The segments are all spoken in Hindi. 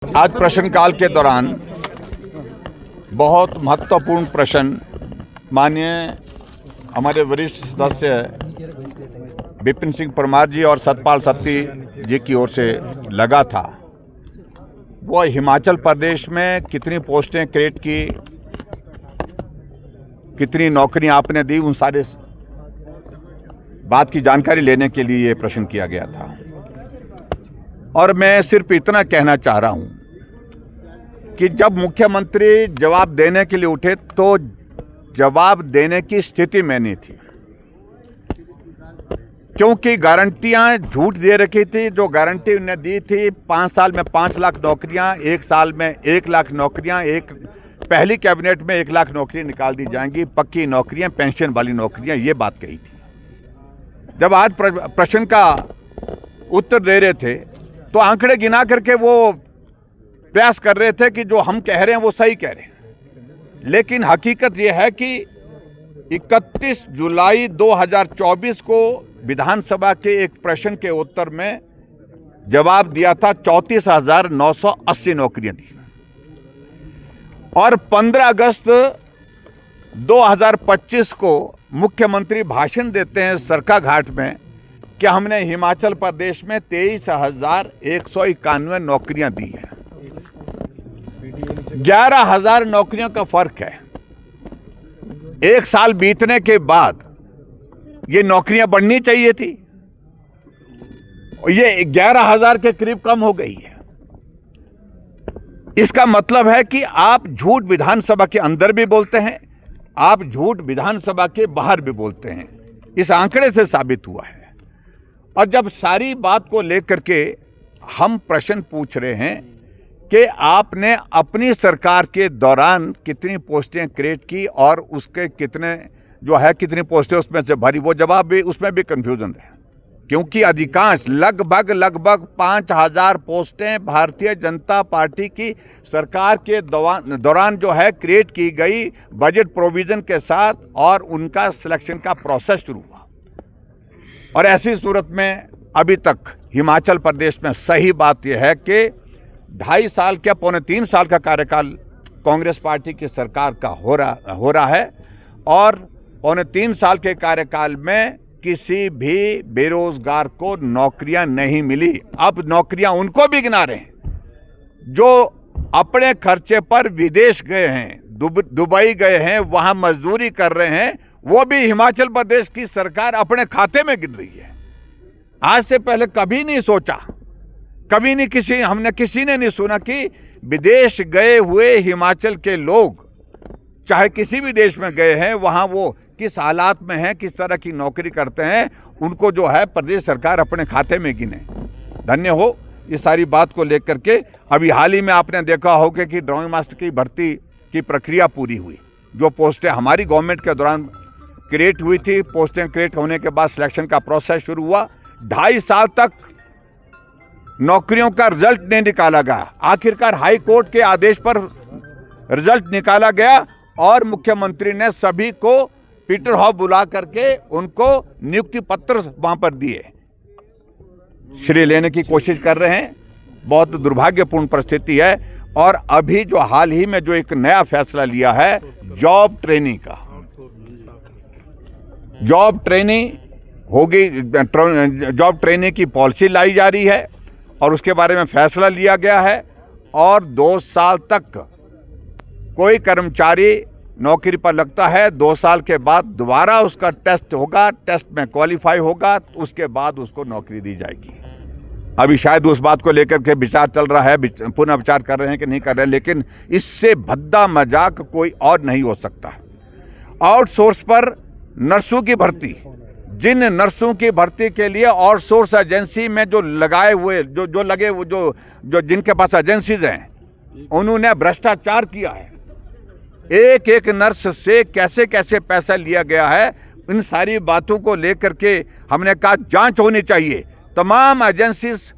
आज प्रश्नकाल के दौरान बहुत महत्वपूर्ण प्रश्न माननीय हमारे वरिष्ठ सदस्य विपिन सिंह परमार जी और सतपाल सत्ती जी की ओर से लगा था। वो हिमाचल प्रदेश में कितनी पोस्टें क्रिएट की, कितनी नौकरियां आपने दी, उन सारे बात की जानकारी लेने के लिए ये प्रश्न किया गया था। और मैं सिर्फ इतना कहना चाह रहा हूं कि जब मुख्यमंत्री जवाब देने के लिए उठे तो जवाब देने की स्थिति में नहीं थी, क्योंकि गारंटियां झूठ दे रखी थी। जो गारंटी उन्हें दी थी 5 साल में 5 लाख नौकरियां, 1 साल में 1 लाख नौकरियां, एक पहली कैबिनेट में 1 लाख नौकरी निकाल दी जाएंगी, पक्की नौकरियां, पेंशन वाली नौकरियां, ये बात कही थी। जब आज प्रश्न का उत्तर दे रहे थे तो आंकड़े गिना करके वो प्रयास कर रहे थे कि जो हम कह रहे हैं वो सही कह रहे हैं, लेकिन हकीकत ये है कि 31 जुलाई 2024 को विधानसभा के एक प्रश्न के उत्तर में जवाब दिया था। 34,980 नौकरियां दी और 15 अगस्त 2025 को मुख्यमंत्री भाषण देते हैं सरका घाट में कि हमने हिमाचल प्रदेश में 23,191 नौकरियां दी हैं। 11,000 नौकरियों का फर्क है। 1 साल बीतने के बाद ये नौकरियां बढ़नी चाहिए थी, ये 11,000 के करीब कम हो गई है। इसका मतलब है कि आप झूठ विधानसभा के अंदर भी बोलते हैं, आप झूठ विधानसभा के बाहर भी बोलते हैं। इस आंकड़े से साबित हुआ है। और जब सारी बात को लेकर के हम प्रश्न पूछ रहे हैं कि आपने अपनी सरकार के दौरान कितनी पोस्टें क्रिएट की और उसके कितने कितनी पोस्टें उसमें से भरी, वो जवाब भी उसमें भी कंफ्यूजन है, क्योंकि अधिकांश लगभग 5,000 पोस्टें भारतीय जनता पार्टी की सरकार के दौरान क्रिएट की गई बजट प्रोविजन के साथ, और उनका सिलेक्शन का प्रोसेस शुरू हुआ। और ऐसी सूरत में अभी तक हिमाचल प्रदेश में सही बात यह है कि 2.5 साल क्या 3.25 साल का कार्यकाल कांग्रेस पार्टी की सरकार का हो रहा है, और 3.25 साल के कार्यकाल में किसी भी बेरोजगार को नौकरियां नहीं मिली। अब नौकरियां उनको भी गिना रहे हैं जो अपने खर्चे पर विदेश गए हैं, दुबई गए हैं, वहां मजदूरी कर रहे हैं, वो भी हिमाचल प्रदेश की सरकार अपने खाते में गिन रही है। आज से पहले कभी नहीं सोचा, कभी नहीं हमने किसी ने नहीं सुना कि विदेश गए हुए हिमाचल के लोग चाहे किसी भी देश में गए हैं, वहां वो किस हालात में हैं, किस तरह की नौकरी करते हैं, उनको प्रदेश सरकार अपने खाते में गिने। धन्य हो इस सारी बात को लेकर के। अभी हाल ही में आपने देखा होगा कि ड्राइंग मास्टर की भर्ती की प्रक्रिया पूरी हुई। जो पोस्टें हमारी गवर्नमेंट के दौरान क्रिएट हुई थी, पोस्टें क्रिएट होने के बाद सिलेक्शन का प्रोसेस शुरू हुआ। 2.5 साल तक नौकरियों का रिजल्ट नहीं निकाला गया। आखिरकार हाई कोर्ट के आदेश पर रिजल्ट निकाला गया और मुख्यमंत्री ने सभी को पीटर हॉफ बुला करके उनको नियुक्ति पत्र वहां पर दिए। श्रेय लेने की कोशिश कर रहे हैं। बहुत दुर्भाग्यपूर्ण परिस्थिति है। और अभी जो हाल ही में जो एक नया फैसला लिया है जॉब ट्रेनिंग का, जॉब ट्रेनिंग होगी, जॉब ट्रेनिंग की पॉलिसी लाई जा रही है और उसके बारे में फैसला लिया गया है। और 2 साल तक कोई कर्मचारी नौकरी पर लगता है, 2 साल के बाद दोबारा उसका टेस्ट होगा, टेस्ट में क्वालिफाई होगा, उसके बाद उसको नौकरी दी जाएगी। अभी शायद उस बात को लेकर के विचार चल रहा है, पुनः विचार कर रहे हैं कि नहीं कर रहे हैं, लेकिन इससे भद्दा मजाक कोई और नहीं हो सकता। आउटसोर्स पर नर्सों की भर्ती, जिन नर्सों की भर्ती के लिए आउटसोर्स एजेंसी में जो लगाए हुए जो जिनके पास एजेंसीज हैं, उन्होंने भ्रष्टाचार किया है। एक नर्स से कैसे कैसे पैसा लिया गया है, इन सारी बातों को लेकर के हमने कहा जांच होनी चाहिए। तमाम एजेंसीज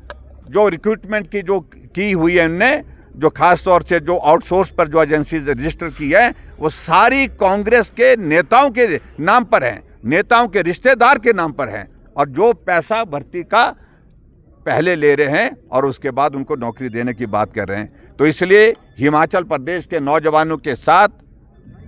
जो रिक्रूटमेंट की जो की हुई है, उनने जो खास तौर से जो आउटसोर्स पर जो एजेंसीज रजिस्टर की है, वो सारी कांग्रेस के नेताओं के नाम पर हैं, नेताओं के रिश्तेदार के नाम पर हैं। और जो पैसा भर्ती का पहले ले रहे हैं और उसके बाद उनको नौकरी देने की बात कर रहे हैं। तो इसलिए हिमाचल प्रदेश के नौजवानों के साथ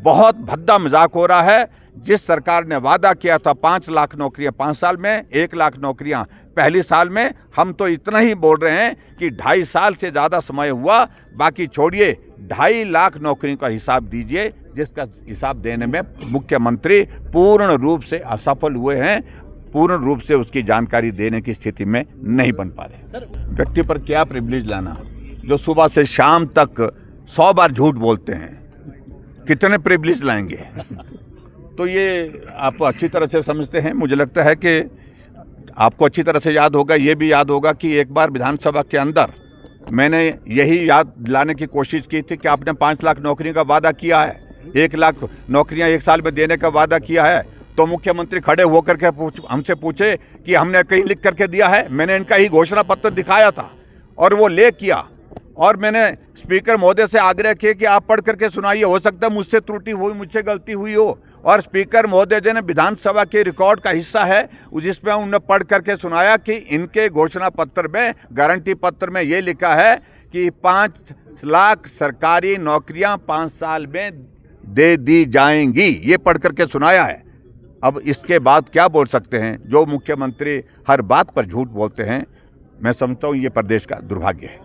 बहुत भद्दा मजाक हो रहा है। जिस सरकार ने वादा किया था 5 लाख नौकरियां 5 साल में, 1 लाख नौकरियां पहली साल में, हम तो इतना ही बोल रहे हैं कि 2.5 साल से ज़्यादा समय हुआ, बाकी छोड़िए 2.5 लाख नौकरियों का हिसाब दीजिए, जिसका हिसाब देने में मुख्यमंत्री पूर्ण रूप से असफल हुए हैं, पूर्ण रूप से उसकी जानकारी देने की स्थिति में नहीं बन पा रहे। व्यक्ति पर क्या प्रिविलेज लाना, जो सुबह से शाम तक 100 बार झूठ बोलते हैं, कितने प्रिविलेज लाएंगे? तो ये आप अच्छी तरह से समझते हैं। मुझे लगता है कि आपको अच्छी तरह से याद होगा, ये भी याद होगा कि एक बार विधानसभा के अंदर मैंने यही याद दिलाने की कोशिश की थी कि आपने 5 लाख नौकरियों का वादा किया है, 1 लाख नौकरियां 1 साल में देने का वादा किया है। तो मुख्यमंत्री खड़े होकर के हमसे पूछे कि हमने कहीं लिख करके दिया है। मैंने इनका ही घोषणा पत्र दिखाया था और वो ले किया, और मैंने स्पीकर महोदय से आग्रह किया कि आप पढ़ करके सुनाइए, हो सकता है मुझसे त्रुटि हुई, मुझसे गलती हुई हो। और स्पीकर महोदय जी ने विधानसभा के रिकॉर्ड का हिस्सा है, जिसमें उन्होंने पढ़ करके सुनाया कि इनके घोषणा पत्र में, गारंटी पत्र में ये लिखा है कि 5 लाख सरकारी नौकरियां 5 साल में दे दी जाएंगी। ये पढ़ करके सुनाया है। अब इसके बाद क्या बोल सकते हैं? जो मुख्यमंत्री हर बात पर झूठ बोलते हैं, मैं समझता हूँ ये प्रदेश का दुर्भाग्य है।